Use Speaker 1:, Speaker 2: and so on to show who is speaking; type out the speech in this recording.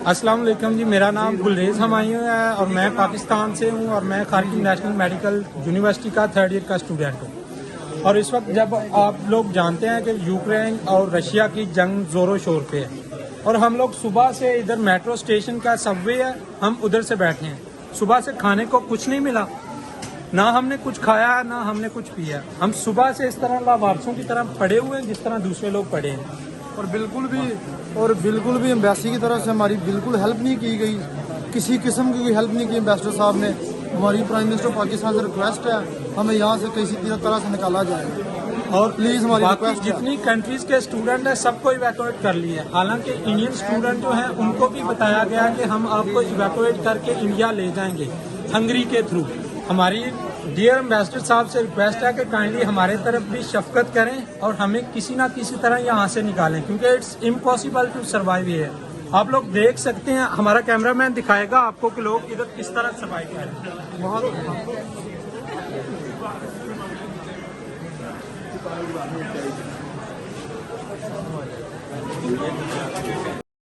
Speaker 1: अस्सलाम वालेकुम जी, मेरा नाम गुलरेज हमायूं है और मैं पाकिस्तान से हूँ और मैं खारकिन नेशनल मेडिकल यूनिवर्सिटी का 3rd ईयर का स्टूडेंट हूँ। और इस वक्त जब आप लोग जानते हैं कि यूक्रेन और रशिया की जंग ज़ोरों शोर पे है और हम लोग सुबह से इधर मेट्रो स्टेशन का सबवे है, हम उधर से बैठे हैं। सुबह से खाने को कुछ नहीं मिला, ना हमने कुछ खाया ना हमने कुछ पिया। हम सुबह से इस तरह लावारसों की तरह पड़े हुए हैं जिस तरह दूसरे लोग पड़े हैं।
Speaker 2: और बिल्कुल भी एम्बेसी की तरफ से हमारी बिल्कुल हेल्प नहीं की गई, किसी किस्म की कोई हेल्प नहीं की एम्बेसडर साहब ने। हमारी प्राइम मिनिस्टर पाकिस्तान से रिक्वेस्ट है हमें यहाँ से किसी तरह से निकाला जाए
Speaker 1: और
Speaker 2: प्लीज हमारी
Speaker 1: बाकी
Speaker 2: रिक्वेस्ट है।
Speaker 1: जितनी कंट्रीज के स्टूडेंट हैं सबको इवैक्यूएट कर लिए। हालांकि इंडियन स्टूडेंट जो हैं उनको भी बताया गया कि हम आपको इवैक्यूएट करके इंडिया ले जाएंगे हंगरी के थ्रू। हमारी डियर एम्बेसडर साहब से रिक्वेस्ट है कि काइंडली हमारे तरफ भी शफकत करें और हमें किसी ना किसी तरह यहाँ से निकालें, क्योंकि it's impossible to survive here. आप लोग देख सकते हैं, हमारा कैमरामैन दिखाएगा आपको कि लोग इधर किस तरह सर्वाइव करें।